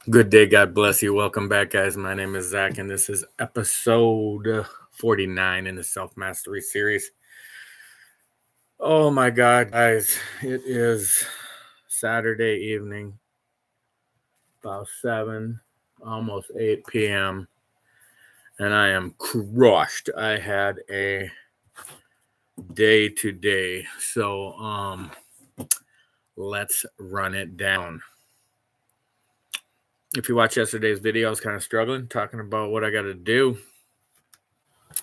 Good day. God bless you. Welcome back, guys. My name is Zach, and this is episode 49 in the Self Mastery series. Oh my God, guys. It is Saturday evening, about 7, almost 8 p.m., and I am crushed. I had a day today. So, let's run it down. If you watched yesterday's video, I was kind of struggling, talking about what I got to do,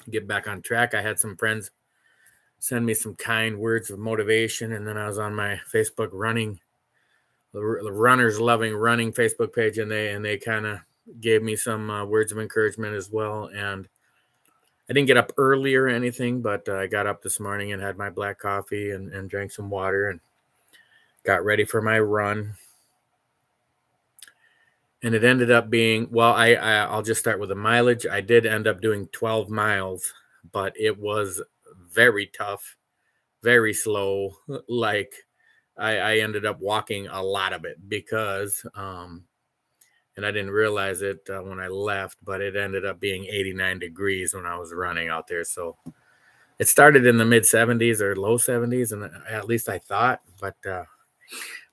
get back on track. I had some friends send me some kind words of motivation, and then I was on my Facebook the Runners Loving Running Facebook page, and they kind of gave me some words of encouragement as well. And I didn't get up early or anything, but I got up this morning and had my black coffee and drank some water and got ready for my run. And it ended up being, well, I'll just start with the mileage. I did end up doing 12 miles, but it was very tough, very slow. Like I ended up walking a lot of it because, and I didn't realize it when I left, but it ended up being 89 degrees when I was running out there. So it started in the mid 70s or low 70s, and at least I thought. But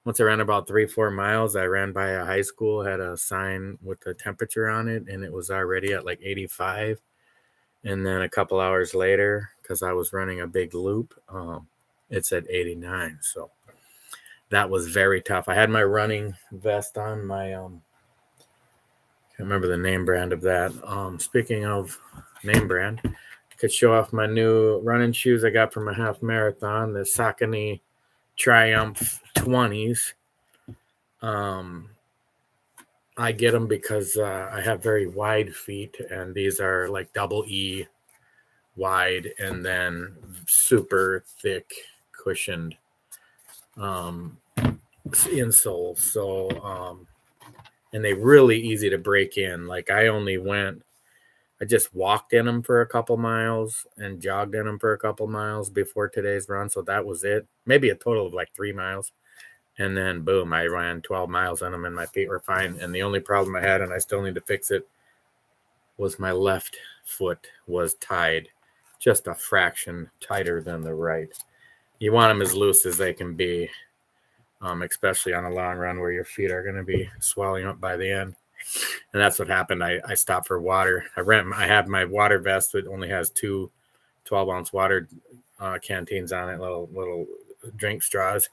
once I ran about 3-4 miles, I ran by a high school, had a sign with the temperature on it, and it was already at like 85. And then a couple hours later, because I was running a big loop, it's at 89. So that was very tough. I had my running vest on, my can't remember the name brand of that. Speaking of name brand, I could show off my new running shoes I got from a half marathon, the Saucony Triumph 20s. I get them because I have very wide feet, and these are like double E wide and then super thick cushioned insole. So and they really easy to break in. Like I just walked in them for a couple miles and jogged in them for a couple miles before today's run. So that was it. Maybe a total of like 3 miles. And then boom, I ran 12 miles on them and my feet were fine. And the only problem I had, and I still need to fix it, was my left foot was tied just a fraction tighter than the right. You want them as loose as they can be, especially on a long run where your feet are going to be swelling up by the end. And that's what happened. I stopped for water. I had my water vest that only has two 12-ounce water canteens on it, little drink straws.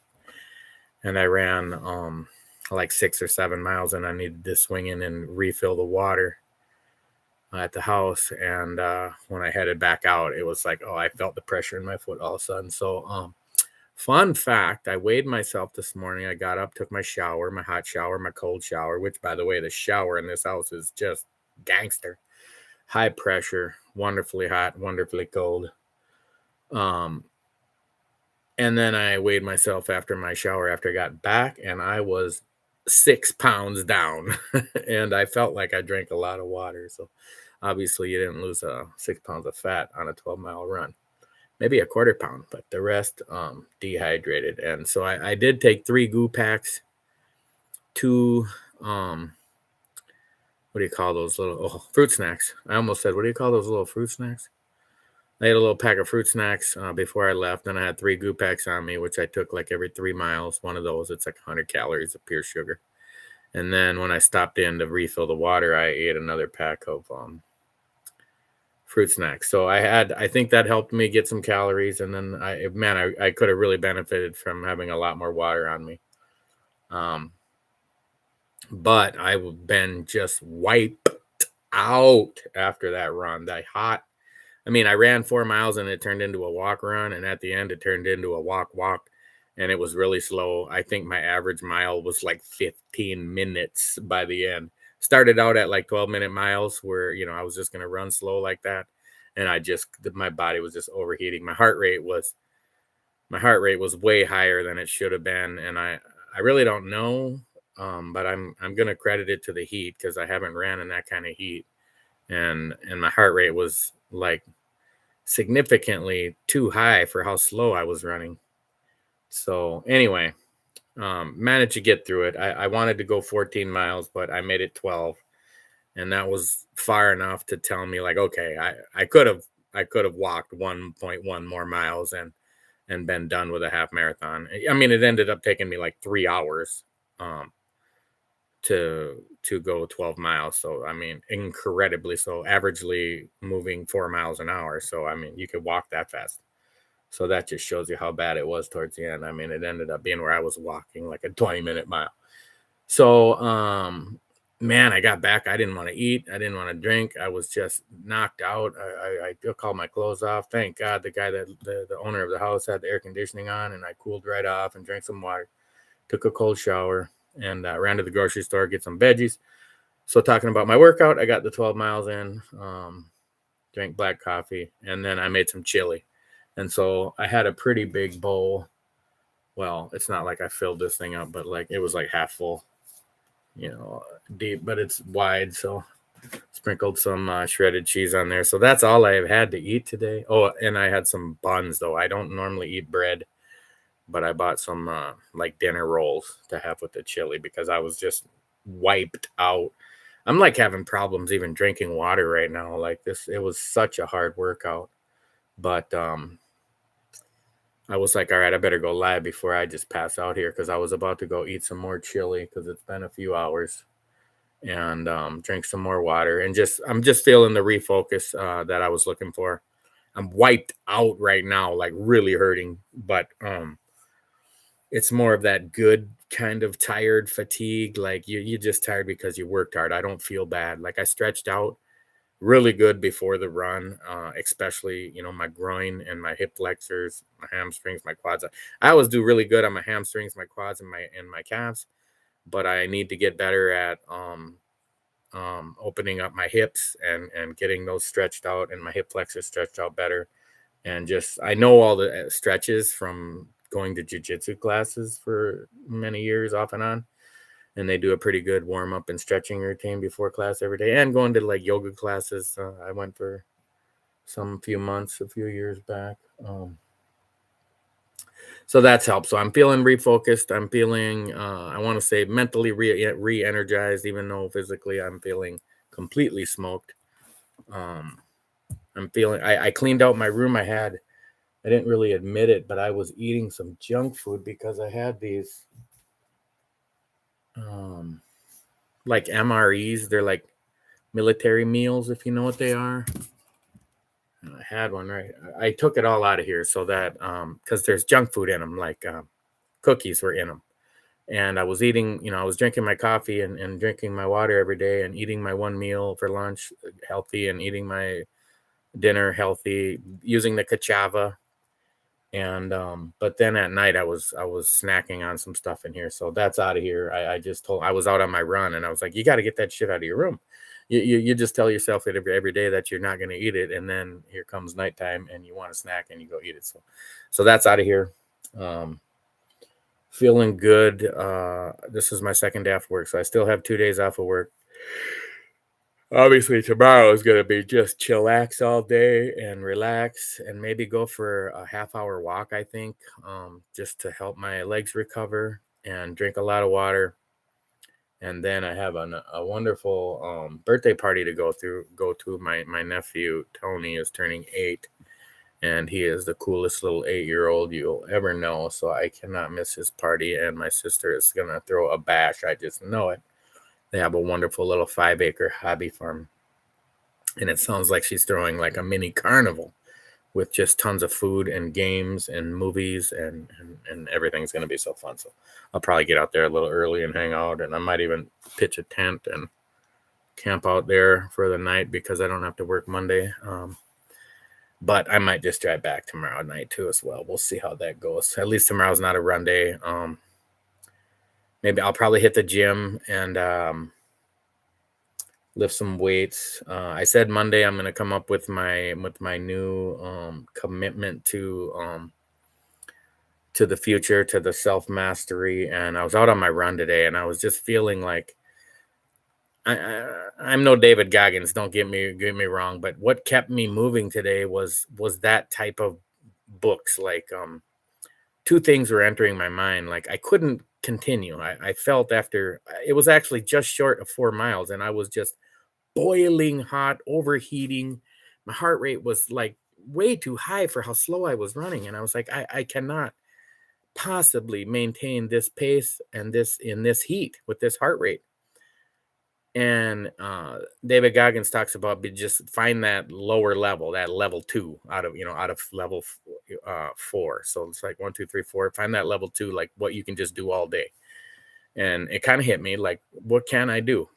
And I ran like 6 or 7 miles, and I needed to swing in and refill the water at the house. And when I headed back out, it was like, oh, I felt the pressure in my foot all of a sudden. So fun fact, I weighed myself this morning. I got up, took my shower, my hot shower, my cold shower, which, by the way, the shower in this house is just gangster. High pressure, wonderfully hot, wonderfully cold. And then I weighed myself after my shower after I got back, and I was 6 pounds down. And I felt like I drank a lot of water. So obviously you didn't lose 6 pounds of fat on a 12-mile run. Maybe a quarter pound, but the rest dehydrated. And so I did take 3 goo packs, 2 what do you call those little fruit snacks? I almost said, what do you call those little fruit snacks? I ate a little pack of fruit snacks before I left. Then I had 3 goo packs on me, which I took like every 3 miles. One of those, it's like 100 calories of pure sugar. And then when I stopped in to refill the water, I ate another pack of fruit snacks. So I think that helped me get some calories. And then I could have really benefited from having a lot more water on me. But I've been just wiped out after that run. I ran 4 miles and it turned into a walk run. And at the end, it turned into a walk. And it was really slow. I think my average mile was like 15 minutes by the end. Started out at like 12-minute miles where, I was just going to run slow like that. And my body was just overheating. My heart rate was way higher than it should have been. And I really don't know. But I'm going to credit it to the heat because I haven't ran in that kind of heat. And my heart rate was like significantly too high for how slow I was running. So anyway, Managed to get through it. I wanted to go 14 miles, but I made it 12, and that was far enough to tell me like, okay, I could have walked 1.1 more miles and been done with a half marathon. I mean, it ended up taking me like 3 hours um, to go 12 miles. So I mean, incredibly so. Averagely moving 4 miles an hour. So I mean, you could walk that fast. So that just shows you how bad it was towards the end. I mean, it ended up being where I was walking like a 20-minute mile. So, man, I got back. I didn't want to eat. I didn't want to drink. I was just knocked out. I took all my clothes off. Thank God the guy that the owner of the house had the air conditioning on, and I cooled right off and drank some water. Took a cold shower and ran to the grocery store, get some veggies. So talking about my workout, I got the 12 miles in, drank black coffee, and then I made some chili. And so I had a pretty big bowl. Well, it's not like I filled this thing up, but like it was like half full, deep, but it's wide. So sprinkled some shredded cheese on there. So that's all I have had to eat today. Oh, and I had some buns though. I don't normally eat bread, but I bought some like dinner rolls to have with the chili because I was just wiped out. I'm like having problems even drinking water right now. Like this, it was such a hard workout. But I was like, all right, I better go live before I just pass out here because I was about to go eat some more chili because it's been a few hours and drink some more water and I'm just feeling the refocus that I was looking for. I'm wiped out right now, like really hurting, but it's more of that good kind of tired fatigue. Like you're just tired because you worked hard. I don't feel bad. Like I stretched out really good before the run, especially my groin and my hip flexors, my hamstrings, my quads. I always do really good on my hamstrings, my quads, and my calves, but I need to get better at opening up my hips and getting those stretched out and my hip flexors stretched out better. And just I know all the stretches from going to jiu-jitsu classes for many years off and on, and they do a pretty good warm up and stretching routine before class every day. And going to like yoga classes, I went for some few months, a few years back. So that's helped. So I'm feeling refocused. I'm feeling, I want to say, mentally re-energized, even though physically I'm feeling completely smoked. I'm feeling. I cleaned out my room. I didn't really admit it, but I was eating some junk food because I had these like MREs. They're like military meals, if you know what they are. And I had one, right. I took it all out of here so that because there's junk food in them, like cookies were in them. And I was eating, I was drinking my coffee and drinking my water every day and eating my one meal for lunch healthy and eating my dinner healthy using the Kachava. And but then at night I was snacking on some stuff in here, so that's out of here. I just told I was out on my run and I was like, you got to get that shit out of your room. You just tell yourself it every day that you're not going to eat it, and then here comes nighttime and you want a snack and you go eat it. So that's out of here. Feeling good. This is my second day off work, so I still have 2 days off of work. Obviously, tomorrow is going to be just chillax all day and relax and maybe go for a half-hour walk, I think, just to help my legs recover and drink a lot of water. And then I have a wonderful birthday party to go to. My nephew, Tony, is turning 8, and he is the coolest little 8-year-old you'll ever know. So I cannot miss his party, and my sister is going to throw a bash. I just know it. They have a wonderful little 5-acre hobby farm. And it sounds like she's throwing like a mini carnival with just tons of food and games and movies and everything's going to be so fun. So I'll probably get out there a little early and hang out. And I might even pitch a tent and camp out there for the night because I don't have to work Monday. But I might just drive back tomorrow night too as well. We'll see how that goes. At least tomorrow's not a run day. Maybe I'll probably hit the gym and lift some weights. I said Monday I'm going to come up with my new commitment to the future, to the self-mastery. And I was out on my run today and I was just feeling like I'm no David Goggins, don't get me wrong, but what kept me moving today was that type of books. Like two things were entering my mind. Like I couldn't continue. I felt after it was actually just short of 4 miles, and I was just boiling hot, overheating. My heart rate was like way too high for how slow I was running. And I was like, I cannot possibly maintain this pace and this in this heat with this heart rate. And David Goggins talks about just find that lower level, that level 2 out of level 4. So it's like 1, 2, 3, 4. Find that level 2, like what you can just do all day. And it kind of hit me like, what can I do?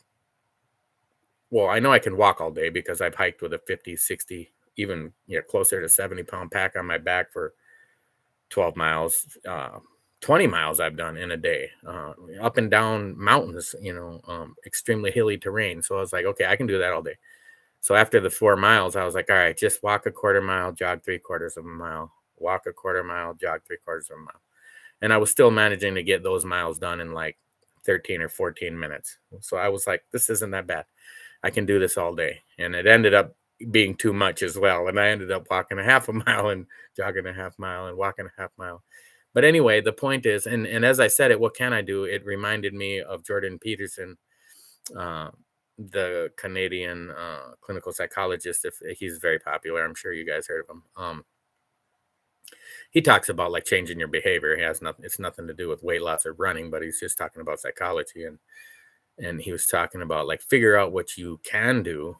Well, I know I can walk all day because I've hiked with a 50, 60, even closer to 70-pound pack on my back for 12 miles. 20 miles I've done in a day, up and down mountains, extremely hilly terrain. So I was like, okay, I can do that all day. So after the 4 miles, I was like, all right, just walk a quarter mile, jog 3/4 of a mile, walk a quarter mile, jog 3/4 of a mile. And I was still managing to get those miles done in like 13 or 14 minutes. So I was like, this isn't that bad. I can do this all day. And it ended up being too much as well. And I ended up walking a half a mile and jogging a half mile and walking a half mile. But anyway, the point is, and as I said it, what can I do? It reminded me of Jordan Peterson, the Canadian clinical psychologist. If he's very popular, I'm sure you guys heard of him. He talks about like changing your behavior. He has nothing. It's nothing to do with weight loss or running, but he's just talking about psychology. And he was talking about like figure out what you can do,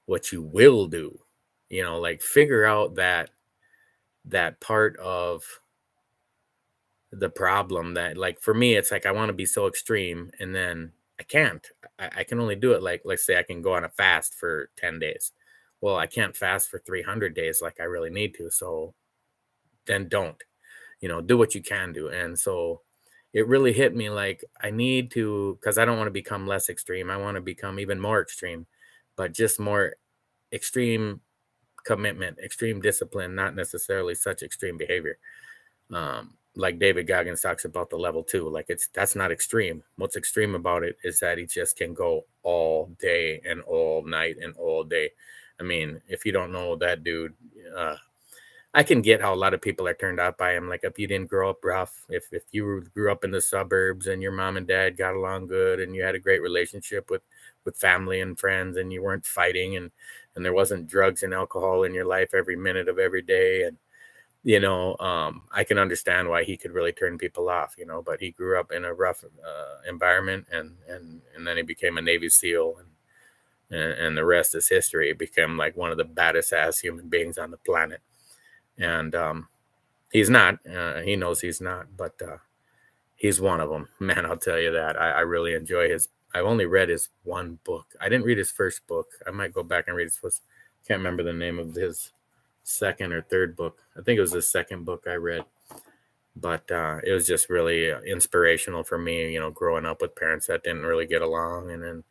what you will do. Like figure out that part of the problem that, like, for me, it's like I want to be so extreme and then I can't. I can only do it like, let's say I can go on a fast for 10 days. Well, I can't fast for 300 days like I really need to. So then don't, do what you can do. And so it really hit me like I need to, because I don't want to become less extreme. I want to become even more extreme, but just more extreme commitment, extreme discipline, not necessarily such extreme behavior. Like David Goggins talks about the level 2, like that's not extreme. What's extreme about it is that he just can go all day and all night and all day. I mean, if you don't know that dude, I can get how a lot of people are turned out by him. Like if you didn't grow up rough, if you grew up in the suburbs and your mom and dad got along good and you had a great relationship with family and friends and you weren't fighting and there wasn't drugs and alcohol in your life every minute of every day, and I can understand why he could really turn people off, but he grew up in a rough environment and then he became a Navy SEAL and the rest is history. He became like one of the baddest ass human beings on the planet. And he's not, he knows he's not, but he's one of them, man. I'll tell you that. I really enjoy I've only read his one book. I didn't read his first book. I might go back and read his first. Can't remember the name of his second or third book. I think it was the second book I read, but it was just really inspirational for me, growing up with parents that didn't really get along and then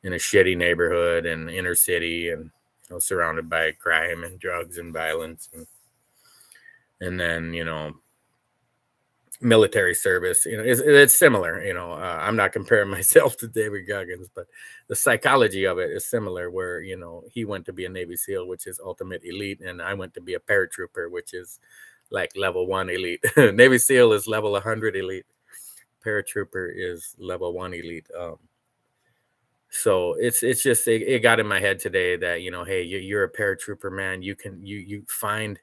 in a shitty neighborhood and inner city and surrounded by crime and drugs and violence and then military service. It's similar. I'm not comparing myself to David Goggins, but the psychology of it is similar, where he went to be a Navy SEAL, which is ultimate elite, and I went to be a paratrooper, which is like level 1 elite. Navy SEAL is level 100 elite. Paratrooper is level 1 elite. So it's just it got in my head today that hey, you're a paratrooper, man. You can you find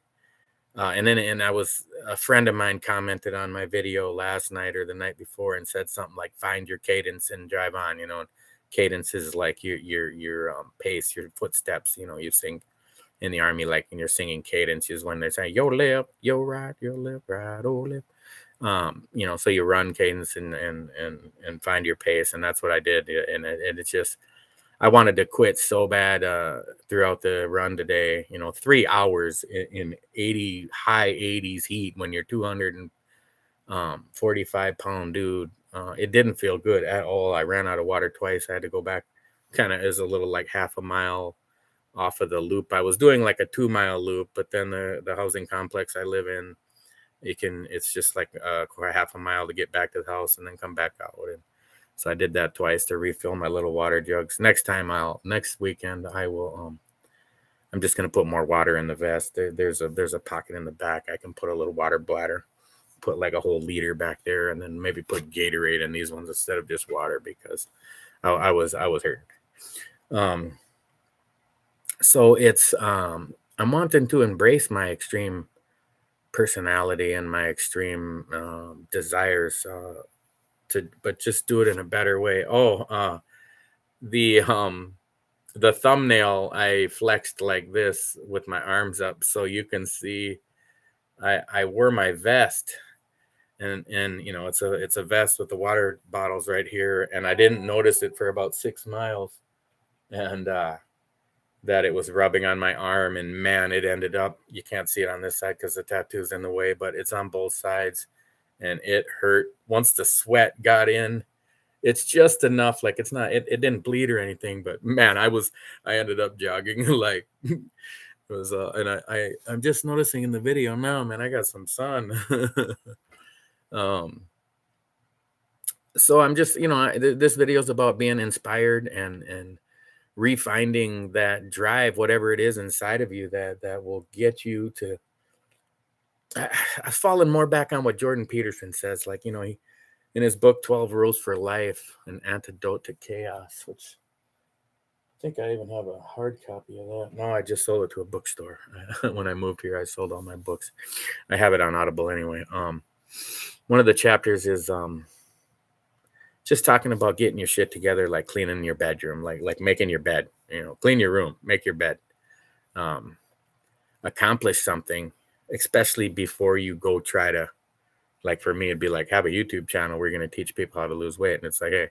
and I was, a friend of mine commented on my video last night or the night before and said something like, find your cadence and drive on. And cadence is like your pace, your footsteps. You sing in the Army, like when you're singing cadence is when they're saying yo left, yo right, yo left, right, oh left. So you run cadence and find your pace, and that's what I did. And it's just, I wanted to quit so bad throughout the run today. 3 hours in high 80s heat when you're 245-pound dude. It didn't feel good at all. I ran out of water twice. I had to go back, kind of as a little like half a mile off of the loop. I was doing like a 2-mile loop, but then the housing complex I live in, it's just like a half a mile to get back to the house and then come back out. And so I did that twice to refill my little water jugs. Next weekend, I will, I'm just going to put more water in the vest. There's a pocket in the back. I can put a little water bladder put like a whole liter back there, and then maybe put Gatorade in these ones instead of just water because I was hurt. Um, so it's I'm wanting to embrace my extreme personality and my extreme desires but just do it in a better way. The the thumbnail I flexed like this with my arms up so you can see I wore my vest and it's a vest with the water bottles right here, and I didn't notice it for about 6 miles, and that it was rubbing on my arm, and man, it ended up, you can't see it on this side because the tattoo's in the way, but it's on both sides, and it hurt once the sweat got in. It's just enough, like it's not it didn't bleed or anything, but man, I ended up jogging like it was and I'm just noticing in the video now, man, I got some sun. um so I'm just, this video is about being inspired and refinding that drive, whatever it is inside of you that will get you to I've fallen more back on what Jordan Peterson says, like, he in his book 12 Rules for Life, an Antidote to Chaos, which I think I even have a hard copy of that. No, I just sold it to a bookstore. When I moved here, I sold all my books. I have it on Audible anyway. One of the chapters is just talking about getting your shit together, like cleaning your bedroom, like making your bed, clean your room, make your bed, accomplish something, especially before you go try to, like for me, it'd be like, have a YouTube channel. We're going to teach people how to lose weight. And it's like, hey,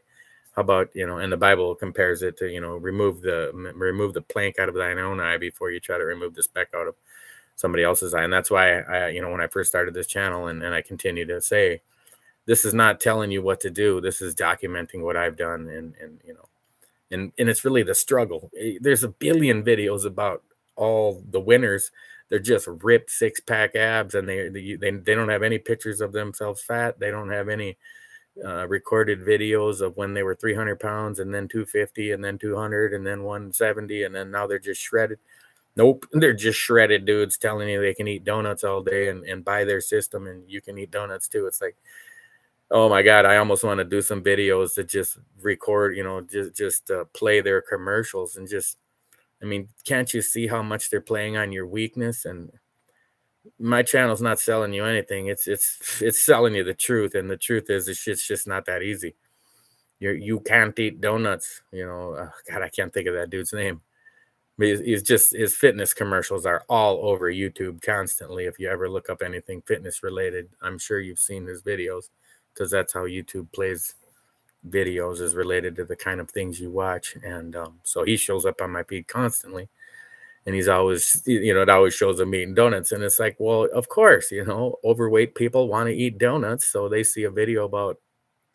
how about, and the Bible compares it to, remove the plank out of thine own eye before you try to remove the speck out of somebody else's eye. And that's why when I first started this channel and I continue to say, this is not telling you what to do. This is documenting what I've done. And it's really the struggle. There's a billion videos about all the winners. They're just ripped 6-pack abs, and they don't have any pictures of themselves fat. They don't have any recorded videos of when they were 300 pounds and then 250 and then 200 and then 170 and then now they're just shredded. Nope, they're just shredded dudes telling you they can eat donuts all day and buy their system and you can eat donuts too. It's like, oh my God, I almost want to do some videos to just record, just play their commercials and just, I mean, can't you see how much they're playing on your weakness? And my channel's not selling you anything. It's selling you the truth. And the truth is, it's just not that easy. You can't eat donuts. God, I can't think of that dude's name. He's just, his fitness commercials are all over YouTube constantly. If you ever look up anything fitness related, I'm sure you've seen his videos because that's how YouTube plays videos, is related to the kind of things you watch. And so he shows up on my feed constantly, and he's always, it always shows him eating donuts. And it's like, well, of course, overweight people want to eat donuts, so they see a video about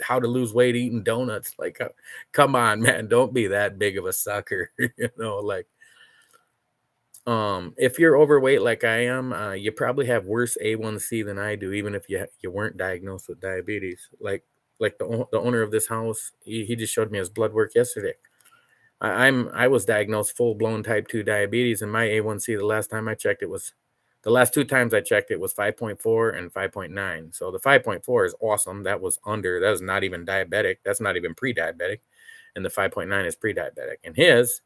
how to lose weight eating donuts. Like, come on, man, don't be that big of a sucker. Like, if you're overweight like I am, you probably have worse A1C than I do, even if you weren't diagnosed with diabetes. Like the owner of this house, he just showed me his blood work yesterday. I was diagnosed full blown type 2 diabetes, and my A1C the last time I checked it was, the last 2 times I checked it was 5.4 and 5.9. So the 5.4 is awesome. That was not even diabetic. That's not even pre-diabetic, and the 5.9 is pre-diabetic. And his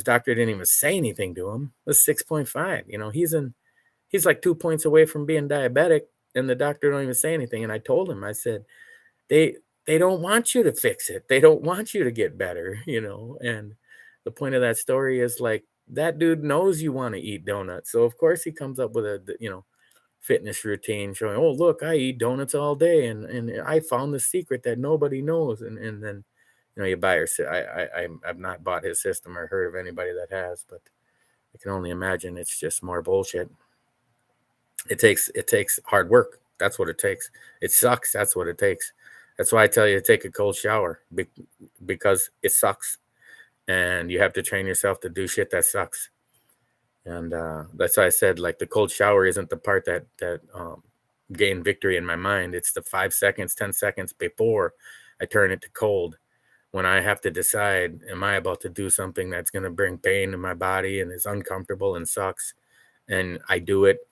doctor didn't even say anything to him. It was 6.5. He's like 2 points away from being diabetic, and the doctor don't even say anything. And I told him, I said, they don't want you to fix it. They don't want you to get better, And the point of that story is, like, that dude knows you want to eat donuts. So of course he comes up with a, fitness routine showing, oh, look, I eat donuts all day. And I found the secret that nobody knows. And then, you buy I've not bought his system or heard of anybody that has, but I can only imagine it's just more bullshit. It takes hard work. That's what it takes. It sucks. That's what it takes. That's why I tell you to take a cold shower, because it sucks, and you have to train yourself to do shit that sucks. And that's why I said, like, the cold shower isn't the part that gained victory in my mind. It's the 5 seconds, 10 seconds before I turn it to cold, when I have to decide, am I about to do something that's going to bring pain to my body and is uncomfortable and sucks? And I do it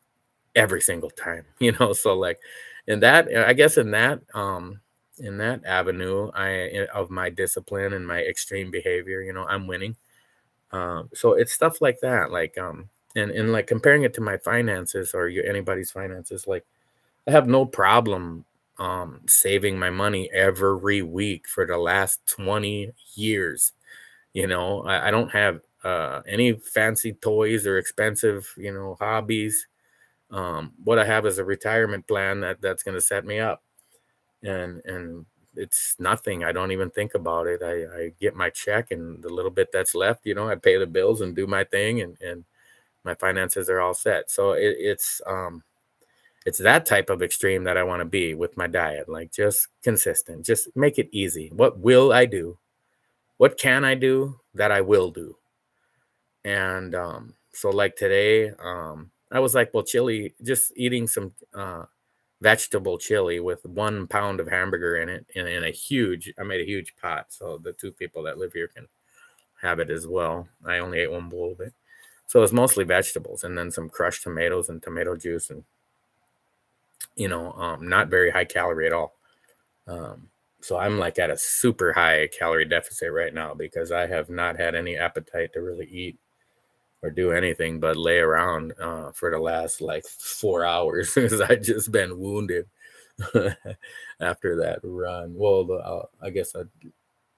every single time, So like, in that, I guess in that avenue, of my discipline and my extreme behavior, I'm winning. So it's stuff like that, like, and like comparing it to my finances or anybody's finances, like I have no problem saving my money every week for the last 20 years. I don't have any fancy toys or expensive, hobbies. What I have is a retirement plan that's going to set me up, and it's nothing. I don't even think about it. I get my check, and the little bit that's left, I pay the bills and do my thing, and my finances are all set. So it's that type of extreme that I want to be with my diet, like just consistent, just make it easy. What will I do? What can I do that I will do? And so like today, I was like, well, chili, just eating some vegetable chili with 1 pound of hamburger in it, and in I made a huge pot. So the 2 people that live here can have it as well. I only ate 1 bowl of it. So it's mostly vegetables and then some crushed tomatoes and tomato juice, and, not very high calorie at all. So I'm like at a super high calorie deficit right now because I have not had any appetite to really eat or do anything but lay around for the last like 4 hours because I just been wounded after that run. Well, I guess I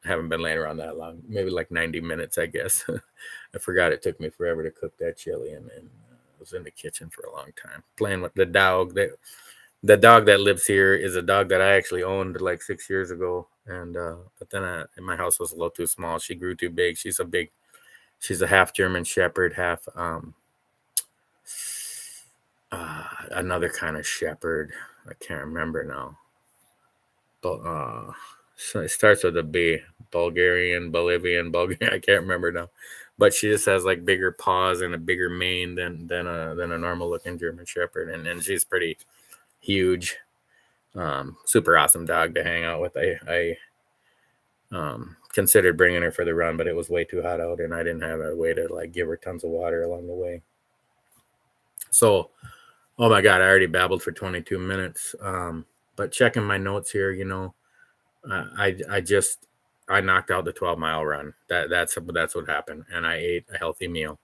haven't been laying around that long, maybe like 90 minutes, I guess. I forgot it took me forever to cook that chili, and I was in the kitchen for a long time playing with the dog. The dog that lives here is a dog that I actually owned like 6 years ago, and but then my house was a little too small. She grew too big. She's a half German Shepherd, half another kind of shepherd. I can't remember now. But so it starts with a B. Bolivian, Bulgarian. I can't remember now. But she just has like bigger paws and a bigger mane than a normal looking German Shepherd, and she's pretty huge. Super awesome dog to hang out with. I considered bringing her for the run, but it was way too hot out, and I didn't have a way to like give her tons of water along the way. So, oh my God, I already babbled for 22 minutes. But checking my notes here, I knocked out the 12-mile run. That's what happened, and I ate a healthy meal.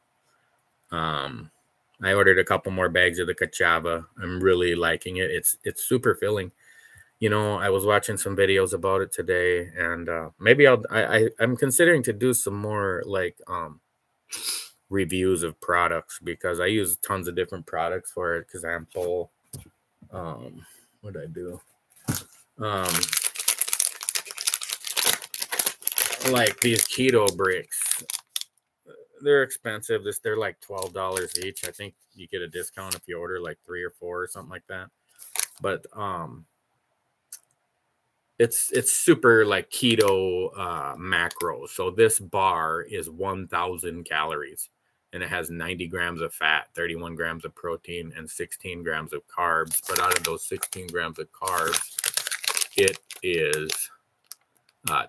I ordered a couple more bags of the cachava. I'm really liking it. It's super filling. I was watching some videos about it today, and maybe I'm considering to do some more like reviews of products because I use tons of different products for it because I'm full. What did I do? Like these keto bricks, they're expensive. They're like $12 each. I think you get a discount if you order like 3 or 4 or something like that. But it's super like keto macro. So this bar is 1,000 calories, and it has 90 grams of fat, 31 grams of protein, and 16 grams of carbs. But out of those 16 grams of carbs, it is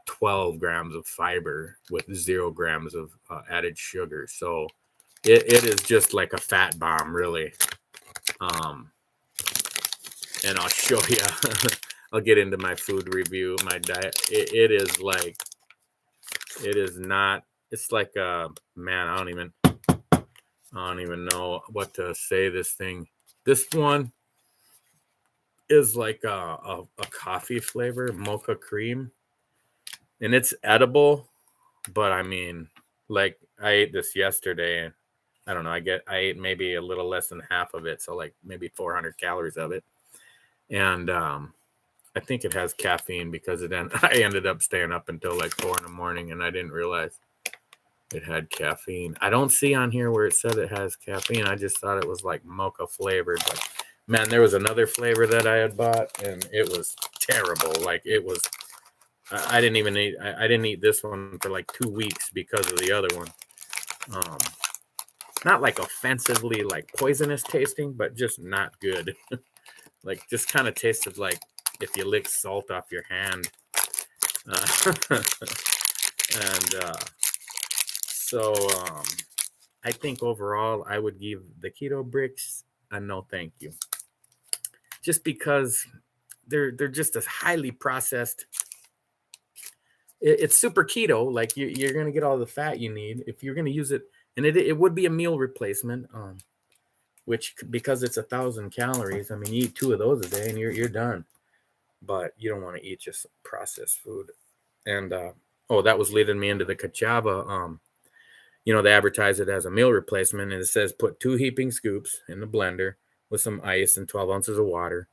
12 grams of fiber with 0 grams of added sugar. So it is just like a fat bomb, really. And I'll show you. I'll get into my food review, my diet. It is not. It's like man. I don't even know what to say. This one is like a coffee flavor, mocha cream, and it's edible. But I mean, like I ate this yesterday. I don't know. I ate maybe a little less than half of it, so like maybe 400 calories of it, and I think it has caffeine because I ended up staying up until like 4 in the morning, and I didn't realize it had caffeine. I don't see on here where it said it has caffeine. I just thought it was like mocha flavored. But man, there was another flavor that I had bought, and it was terrible. Like it was. I didn't even eat. I didn't eat this one for like 2 weeks because of the other one. Not like offensively like poisonous tasting, but just not good. Like just kind of tasted like if you lick salt off your hand. And so I think overall I would give the keto bricks a no thank you. Just because they're just as highly processed. It's super keto. Like you're going to get all the fat you need if you're going to use it. And it would be a meal replacement, which because it's 1,000 calories. I mean, you eat 2 of those a day and you're done. But you don't want to eat just processed food. And that was leading me into the cachava. They advertise it as a meal replacement, and it says put 2 heaping scoops in the blender with some ice and 12 ounces of water,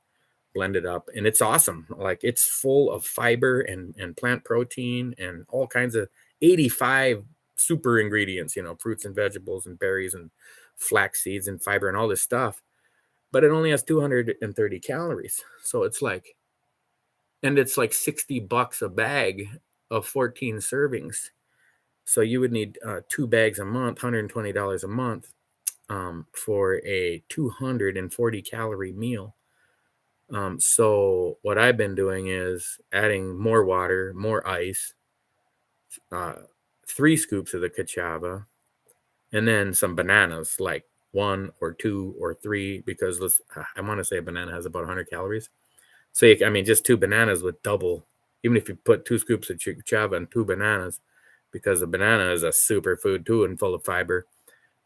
blend it up, and it's awesome. Like it's full of fiber and plant protein and all kinds of 85 super ingredients, fruits and vegetables and berries and flax seeds and fiber and all this stuff. But it only has 230 calories. So it's like $60 a bag of 14 servings. So you would need 2 bags a month, $120 a month for a 240 calorie meal. So what I've been doing is adding more water, more ice, 3 scoops of the cachava, and then some bananas, like 1 or 2 or 3, because I want to say a banana has about 100 calories. So, just 2 bananas would double, even if you put 2 scoops of cachava and 2 bananas, because a banana is a superfood too and full of fiber.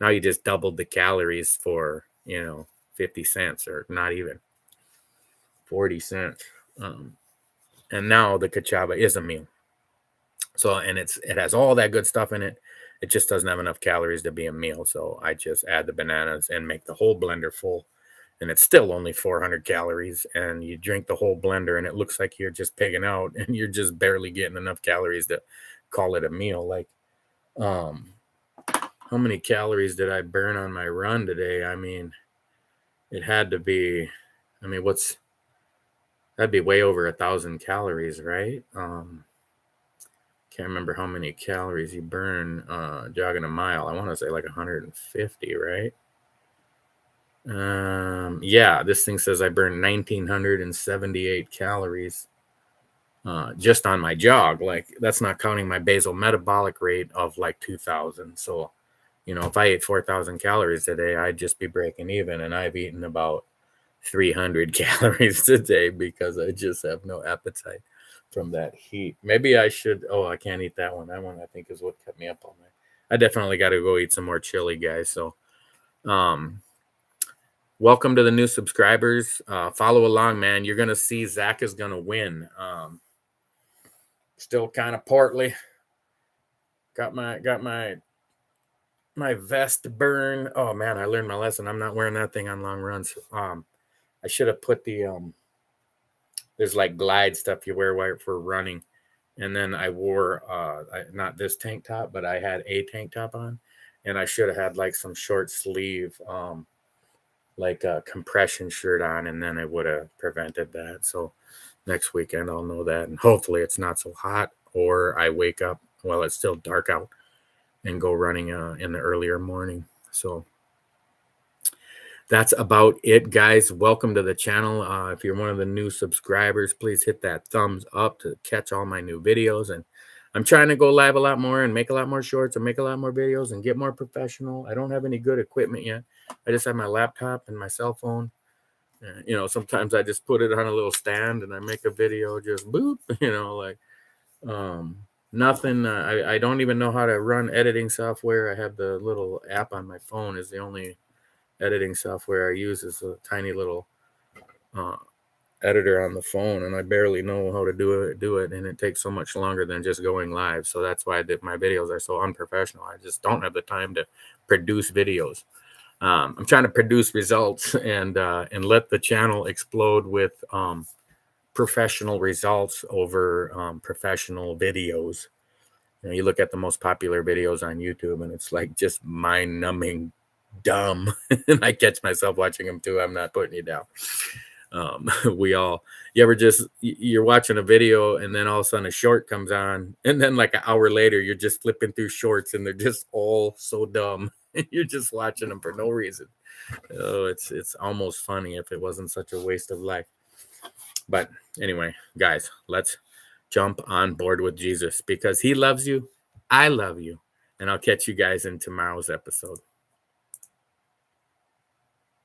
Now you just doubled the calories for, 50 cents or not even 40 cents. And now the cachava is a meal. So, and it has all that good stuff in it. It just doesn't have enough calories to be a meal. So I just add the bananas and make the whole blender full. And it's still only 400 calories, and you drink the whole blender and it looks like you're just pigging out and you're just barely getting enough calories to call it a meal. Like, how many calories did I burn on my run today? I mean, it had to be, that'd be way over 1,000 calories, right? Can't remember how many calories you burn jogging a mile. I want to say like 150, right? This thing says I burned 1,978 calories just on my jog. Like that's not counting my basal metabolic rate of like 2,000. So, if I ate 4,000 calories a day, I'd just be breaking even, and I've eaten about 300 calories a day because I just have no appetite from that heat. Maybe I should. Oh, I can't eat that one. That one I think is what kept me up all night. I definitely got to go eat some more chili, guys. So, welcome to the new subscribers. Follow along, man. You're gonna see Zach is gonna win. Still kind of portly. Got my vest burn. Oh man, I learned my lesson. I'm not wearing that thing on long runs. I should have put the there's like glide stuff you wear for running, and then I wore not this tank top, but I had a tank top on, and I should have had like some short sleeve like a compression shirt on, and then it would have prevented that. So next weekend I'll know that, and hopefully it's not so hot, or I wake up while it's still dark out and go running in the earlier morning. So that's about it, guys. Welcome to the channel. If you're one of the new subscribers, please hit that thumbs up to catch all my new videos. And I'm trying to go live a lot more and make a lot more shorts and make a lot more videos and get more professional. I don't have any good equipment yet. I just have my laptop and my cell phone. Sometimes I just put it on a little stand and I make a video, just boop, nothing. I don't even know how to run editing software. I have the little app on my phone is the only editing software I use, is a tiny little editor on the phone, and I barely know how to do it, and it takes so much longer than just going live. So that's why my videos are so unprofessional. I just don't have the time to produce videos. I'm trying to produce results and let the channel explode with professional results over professional videos. You look at the most popular videos on YouTube, and it's like just mind-numbing dumb. And I catch myself watching them too. I'm not putting you down. You're watching a video and then all of a sudden a short comes on, and then like an hour later you're just flipping through shorts and they're just all so dumb. You're just watching them for no reason. Oh, it's almost funny if it wasn't such a waste of life. But anyway, guys, let's jump on board with Jesus, because he loves you. I love you. And I'll catch you guys in tomorrow's episode.